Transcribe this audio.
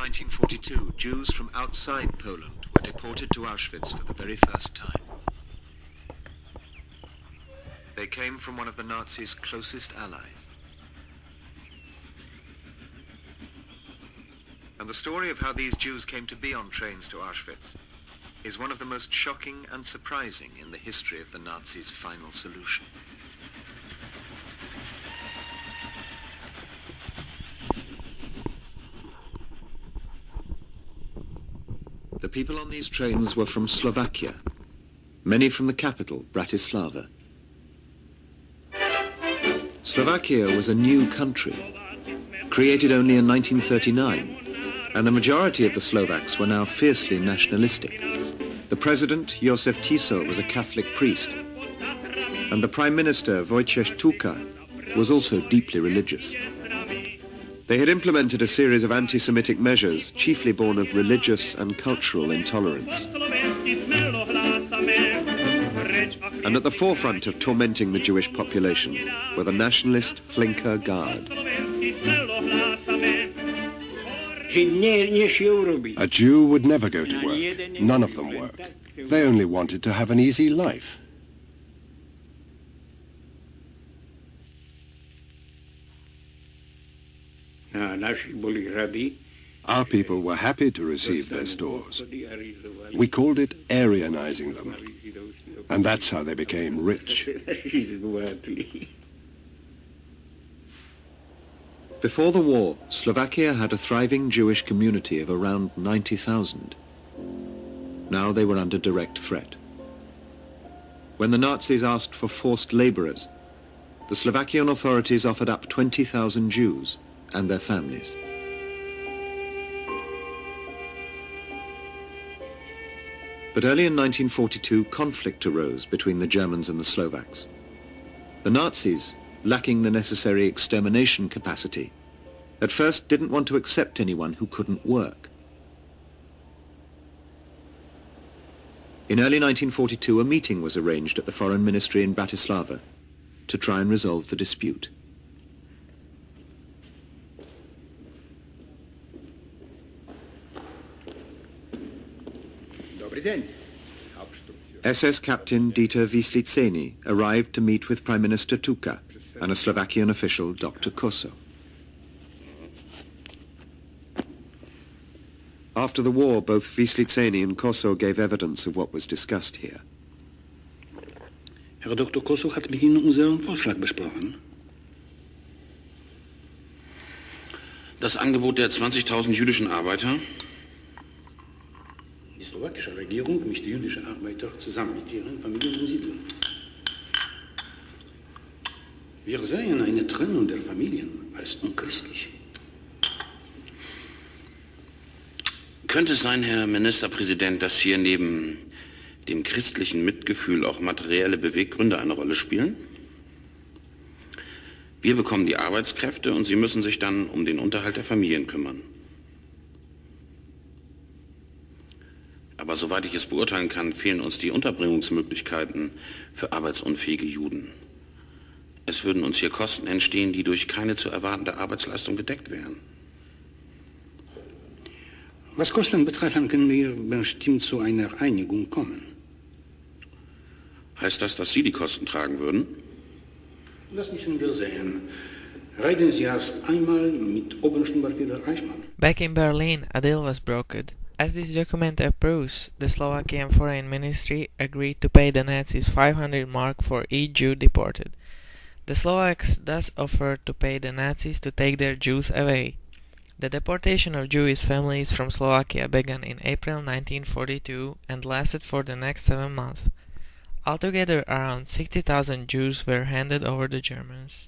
1942, Jews from outside Poland were deported to Auschwitz for the very first time. They came from one of the Nazis' closest allies. And the story of how these Jews came to be on trains to Auschwitz is one of the most shocking and surprising in the history of the Nazis' final solution. The people on these trains were from Slovakia, many from the capital, Bratislava. Slovakia was a new country, created only in 1939, and the majority of the Slovaks were now fiercely nationalistic. The president, Josef Tiso, was a Catholic priest, and the Prime Minister, Wojciech Tuka, was also deeply religious. They had implemented a series of anti-Semitic measures, chiefly born of religious and cultural intolerance. And at the forefront of tormenting the Jewish population were the nationalist Hlinka Guard. A Jew would never go to work. None of them worked. They only wanted to have an easy life. Our people were happy to receive their stores. We called it Aryanizing them. And that's how they became rich. Before the war, Slovakia had a thriving Jewish community of around 90,000. Now they were under direct threat. When the Nazis asked for forced laborers, the Slovakian authorities offered up 20,000 Jews and their families. But early in 1942, conflict arose between the Germans and the Slovaks. The Nazis, lacking the necessary extermination capacity, at first didn't want to accept anyone who couldn't work. In early 1942, a meeting was arranged at the Foreign Ministry in Bratislava to try and resolve the dispute. SS Captain Dieter Wisliceni arrived to meet with Prime Minister Tuka and a Slovakian official, Dr. Koso. After the war, both Wisliceni and Koso gave evidence of what was discussed here. Herr Dr. Koso hat mit Ihnen unseren Vorschlag besprochen. Das Angebot der 20.000 jüdischen Arbeiter. Die slowakische Regierung möchte jüdische Arbeiter zusammen mit ihren Familien umsiedeln. Wir sehen eine Trennung der Familien als unchristlich. Könnte es sein, Herr Ministerpräsident, dass hier neben dem christlichen Mitgefühl auch materielle Beweggründe eine Rolle spielen? Wir bekommen die Arbeitskräfte und Sie müssen sich dann um den Unterhalt der Familien kümmern. Aber soweit ich es beurteilen kann, fehlen uns die Unterbringungsmöglichkeiten für arbeitsunfähige Juden. Es würden uns hier Kosten entstehen, die durch keine zu erwartende Arbeitsleistung gedeckt wären. Was Kosten betreffen, können wir bestimmt zu einer Einigung kommen. Heißt das, dass Sie die Kosten tragen würden? Das müssen wir sehen. Reden Sie erst einmal mit obersten Befehl Reichmann. Back in Berlin, a deal was brokered. As this documentary proves, the Slovakian Foreign Ministry agreed to pay the Nazis 500 mark for each Jew deported. The Slovaks thus offered to pay the Nazis to take their Jews away. The deportation of Jewish families from Slovakia began in April 1942 and lasted for the next 7 months. Altogether, around 60,000 Jews were handed over to Germans.